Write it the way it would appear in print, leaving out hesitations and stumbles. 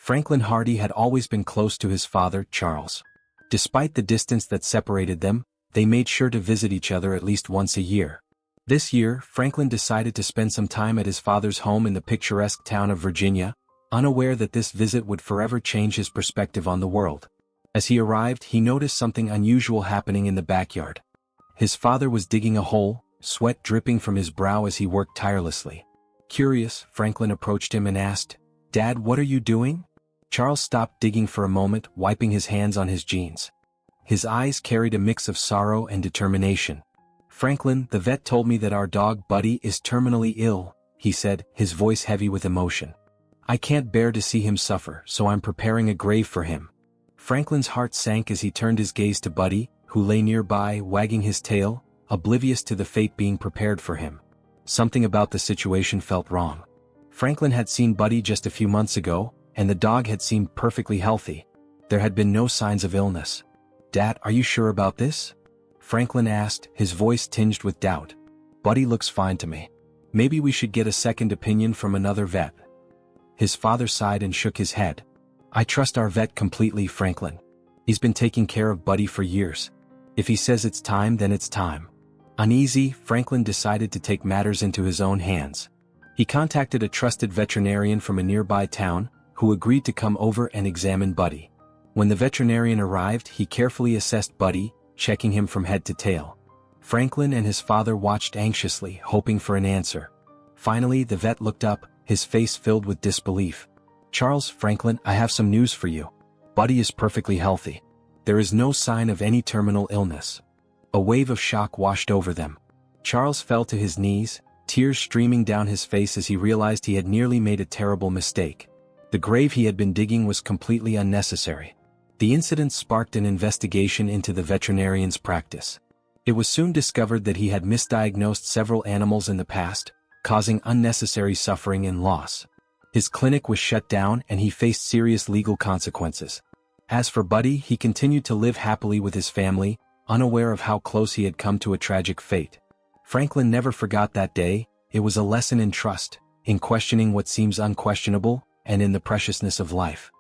Franklin Hardy had always been close to his father, Charles. Despite the distance that separated them, they made sure to visit each other at least once a year. This year, Franklin decided to spend some time at his father's home in the picturesque town of Virginia, unaware that this visit would forever change his perspective on the world. As he arrived, he noticed something unusual happening in the backyard. His father was digging a hole, sweat dripping from his brow as he worked tirelessly. Curious, Franklin approached him and asked, "Dad, what are you doing?" Charles stopped digging for a moment, wiping his hands on his jeans. His eyes carried a mix of sorrow and determination. "Franklin, the vet told me that our dog Buddy is terminally ill," he said, his voice heavy with emotion. "I can't bear to see him suffer, so I'm preparing a grave for him." Franklin's heart sank as he turned his gaze to Buddy, who lay nearby, wagging his tail, oblivious to the fate being prepared for him. Something about the situation felt wrong. Franklin had seen Buddy just a few months ago, and the dog had seemed perfectly healthy. There had been no signs of illness. "Dad, are you sure about this?" Franklin asked, his voice tinged with doubt. "Buddy looks fine to me. Maybe we should get a second opinion from another vet." His father sighed and shook his head. "I trust our vet completely, Franklin. He's been taking care of Buddy for years. If he says it's time, then it's time." Uneasy, Franklin decided to take matters into his own hands. He contacted a trusted veterinarian from a nearby town, who agreed to come over and examine Buddy. When the veterinarian arrived, he carefully assessed Buddy, checking him from head to tail. Franklin and his father watched anxiously, hoping for an answer. Finally, the vet looked up, his face filled with disbelief. "Charles, Franklin, I have some news for you. Buddy is perfectly healthy. There is no sign of any terminal illness." A wave of shock washed over them. Charles fell to his knees, tears streaming down his face as he realized he had nearly made a terrible mistake. The grave he had been digging was completely unnecessary. The incident sparked an investigation into the veterinarian's practice. It was soon discovered that he had misdiagnosed several animals in the past, causing unnecessary suffering and loss. His clinic was shut down and he faced serious legal consequences. As for Buddy, he continued to live happily with his family, unaware of how close he had come to a tragic fate. Franklin never forgot that day. It was a lesson in trust, in questioning what seems unquestionable, and in the preciousness of life.